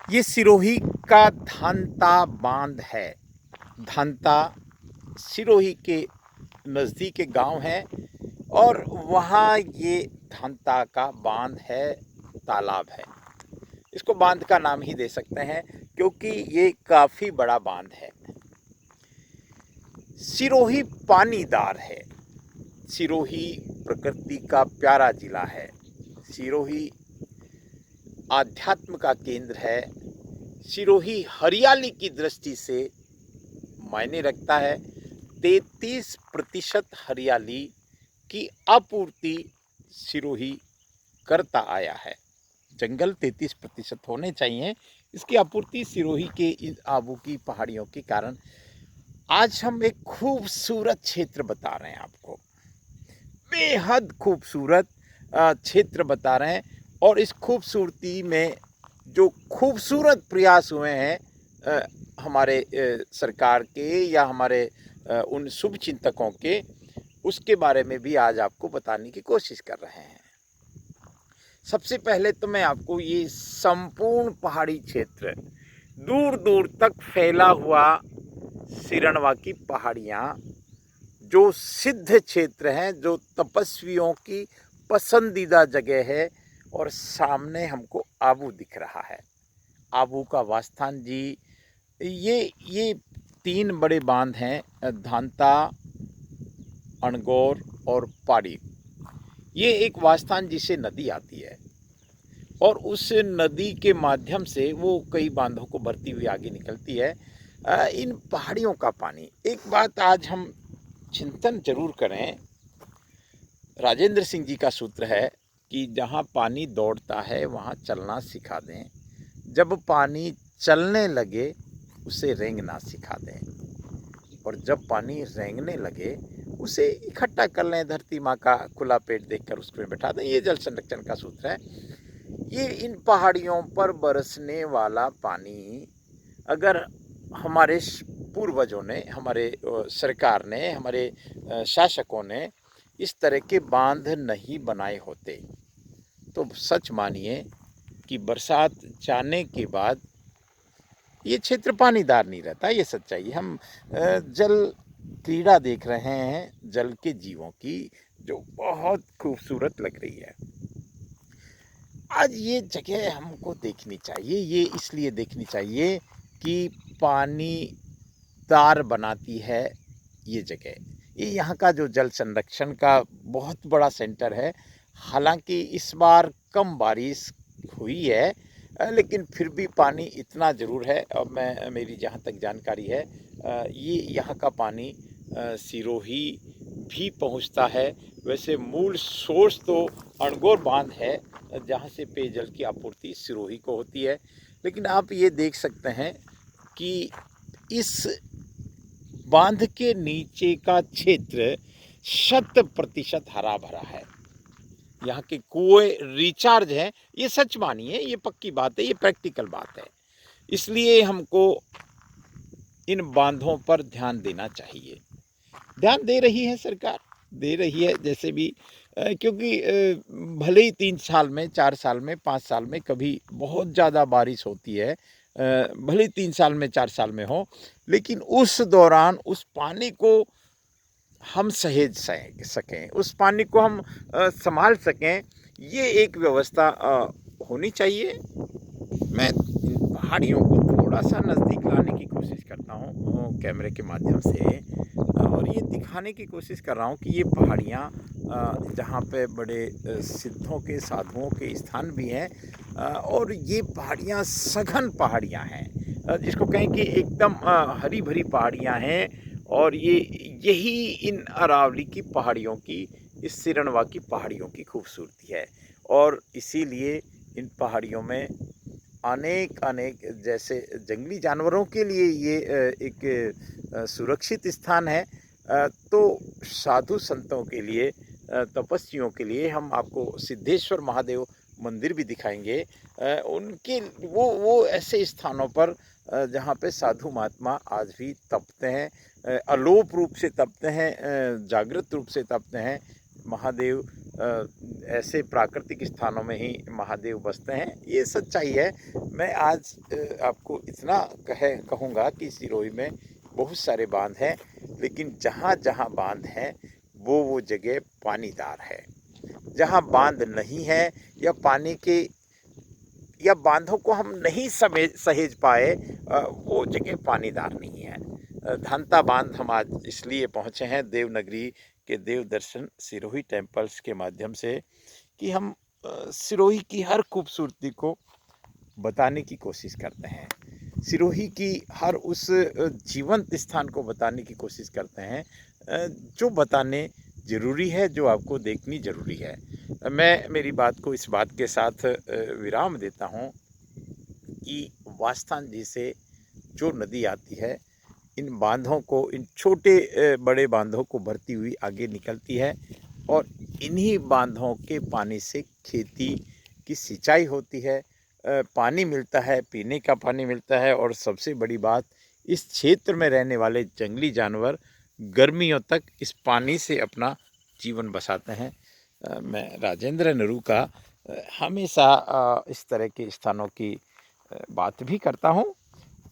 ये सिरोही का धांता बांध है। धांता सिरोही के नज़दीक एक गांव है और वहाँ ये धांता का बांध है, तालाब है। इसको बांध का नाम ही दे सकते हैं क्योंकि ये काफ़ी बड़ा बांध है। सिरोही पानीदार है। सिरोही प्रकृति का प्यारा जिला है। सिरोही आध्यात्म का केंद्र है। सिरोही हरियाली की दृष्टि से मायने रखता है। 33% हरियाली की आपूर्ति सिरोही करता आया है। जंगल 33% होने चाहिए, इसकी आपूर्ति सिरोही के इन आबू की पहाड़ियों के कारण। आज हम एक खूबसूरत क्षेत्र बता रहे हैं आपको, बेहद खूबसूरत क्षेत्र बता रहे हैं। और इस खूबसूरती में जो खूबसूरत प्रयास हुए हैं हमारे सरकार के या हमारे उन शुभ चिंतकों के, उसके बारे में भी आज आपको बताने की कोशिश कर रहे हैं। सबसे पहले तो मैं आपको ये संपूर्ण पहाड़ी क्षेत्र, दूर दूर तक फैला हुआ सिरनवा की पहाड़ियाँ, जो सिद्ध क्षेत्र हैं, जो तपस्वियों की पसंदीदा जगह है। और सामने हमको आबू दिख रहा है, आबू का वास्थान जी। ये 3 बड़े बांध हैं, धांता, अणगौर और पाड़ी। ये एक वास्थान जिसे नदी आती है और उस नदी के माध्यम से वो कई बांधों को भरती हुई आगे निकलती है। इन पहाड़ियों का पानी, एक बात आज हम चिंतन जरूर करें। राजेंद्र सिंह जी का सूत्र है कि जहाँ पानी दौड़ता है वहाँ चलना सिखा दें, जब पानी चलने लगे उसे रेंगना सिखा दें, और जब पानी रेंगने लगे उसे इकट्ठा कर लें, धरती माँ का खुला पेट देखकर उसमें बैठा दें। ये जल संरक्षण का सूत्र है। ये इन पहाड़ियों पर बरसने वाला पानी, अगर हमारे पूर्वजों ने, हमारे सरकार ने, हमारे शासकों ने इस तरह के बांध नहीं बनाए होते तो सच मानिए कि बरसात जाने के बाद ये क्षेत्र पानीदार नहीं रहता। ये सच्चाई है। हम जल क्रीड़ा देख रहे हैं, जल के जीवों की, जो बहुत खूबसूरत लग रही है। आज ये जगह हमको देखनी चाहिए। ये इसलिए देखनी चाहिए कि पानी तार बनाती है ये जगह। ये यहाँ का जो जल संरक्षण का बहुत बड़ा सेंटर है। हालांकि इस बार कम बारिश हुई है, लेकिन फिर भी पानी इतना ज़रूर है। अब मेरी जहाँ तक जानकारी है, ये यहाँ का पानी सिरोही भी पहुँचता है। वैसे मूल सोर्स तो अणगौर बांध है, जहाँ से पेयजल की आपूर्ति सिरोही को होती है। लेकिन आप ये देख सकते हैं कि इस बांध के नीचे का क्षेत्र 100% हरा भरा है। यहाँ के कुएं रिचार्ज हैं। ये सच मानिए, ये पक्की बात है, ये प्रैक्टिकल बात है। इसलिए हमको इन बांधों पर ध्यान देना चाहिए। ध्यान दे रही है सरकार, दे रही है जैसे भी, क्योंकि भले ही 3 साल में, 4 साल में, 5 साल में कभी बहुत ज़्यादा बारिश होती है, भले ही 3 साल में, 4 साल में हो, लेकिन उस दौरान उस पानी को हम सहेज सकें, उस पानी को हम संभाल सकें, ये एक व्यवस्था होनी चाहिए। मैं इन पहाड़ियों को थोड़ा सा नज़दीक लाने की कोशिश करता हूँ कैमरे के माध्यम से, और ये दिखाने की कोशिश कर रहा हूँ कि ये पहाड़ियाँ जहाँ पे बड़े सिद्धों के, साधुओं के स्थान भी हैं, और ये पहाड़ियाँ सघन पहाड़ियाँ हैं, जिसको कहें कि एकदम हरी भरी पहाड़ियाँ हैं। और ये यही इन अरावली की पहाड़ियों की, इस सिरनवा की पहाड़ियों की खूबसूरती है। और इसीलिए इन पहाड़ियों में अनेक अनेक, जैसे जंगली जानवरों के लिए ये एक सुरक्षित स्थान है, तो साधु संतों के लिए, तपस्वियों के लिए हम आपको सिद्धेश्वर महादेव मंदिर भी दिखाएंगे। उनके वो ऐसे स्थानों पर जहाँ पे साधु महात्मा आज भी तपते हैं, अलोप रूप से तपते हैं, जागृत रूप से तपते हैं। महादेव ऐसे प्राकृतिक स्थानों में ही महादेव बसते हैं, ये सच्चाई है। मैं आज आपको इतना कहूँगा कि सिरोही में बहुत सारे बांध हैं, लेकिन जहाँ जहाँ बांध हैं वो जगह पानीदार है। जहाँ बांध नहीं है या पानी के या बांधों को हम नहीं सहेज पाए, वो जगह पानीदार नहीं है। धांता बांध हम आज इसलिए पहुँचे हैं देवनगरी के देव दर्शन सिरोही टेम्पल्स के माध्यम से कि हम सिरोही की हर खूबसूरती को बताने की कोशिश करते हैं। सिरोही की हर उस जीवंत स्थान को बताने की कोशिश करते हैं जो बताने ज़रूरी है, जो आपको देखनी ज़रूरी है। मैं मेरी बात को इस बात के साथ विराम देता हूँ कि वास्तान जी से जो नदी आती है, इन बांधों को, इन छोटे बड़े बांधों को भरती हुई आगे निकलती है और इन्हीं बांधों के पानी से खेती की सिंचाई होती है। पानी मिलता है, पीने का पानी मिलता है और सबसे बड़ी बात, इस क्षेत्र में रहने वाले जंगली जानवर गर्मियों तक इस पानी से अपना जीवन बसाते हैं। मैं राजेंद्र नरूका हमेशा इस तरह के स्थानों की बात भी करता हूँ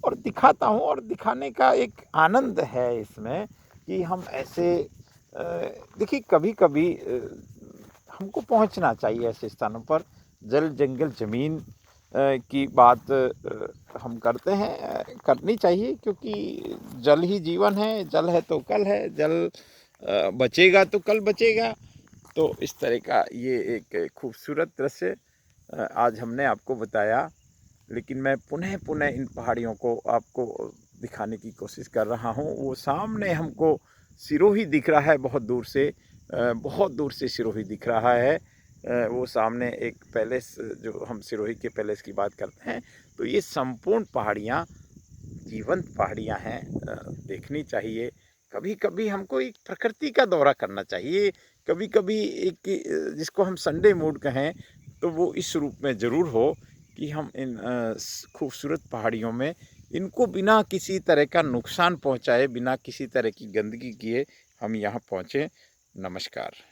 और दिखाता हूँ, और दिखाने का एक आनंद है इसमें कि हम ऐसे देखिए कभी-कभी हमको पहुँचना चाहिए ऐसे स्थानों पर। जल, जंगल, ज़मीन की बात हम करते हैं, करनी चाहिए, क्योंकि जल ही जीवन है। जल है तो कल है, जल बचेगा तो कल बचेगा। तो इस तरह का ये एक खूबसूरत दृश्य आज हमने आपको बताया, लेकिन मैं पुनः इन पहाड़ियों को आपको दिखाने की कोशिश कर रहा हूँ। वो सामने हमको सिरोही दिख रहा है बहुत दूर से, बहुत दूर से सिरोही दिख रहा है। वो सामने एक पैलेस, जो हम सिरोही के पैलेस की बात करते हैं, तो ये संपूर्ण पहाड़ियाँ जीवंत पहाड़ियाँ हैं, देखनी चाहिए। कभी-कभी हमको एक प्रकृति का दौरा करना चाहिए। कभी-कभी एक जिसको हम संडे मूड कहें, तो वो इस रूप में ज़रूर हो कि हम इन खूबसूरत पहाड़ियों में इनको बिना किसी तरह का नुकसान पहुँचाए, बिना किसी तरह की गंदगी किए हम यहाँ पहुँचे। नमस्कार।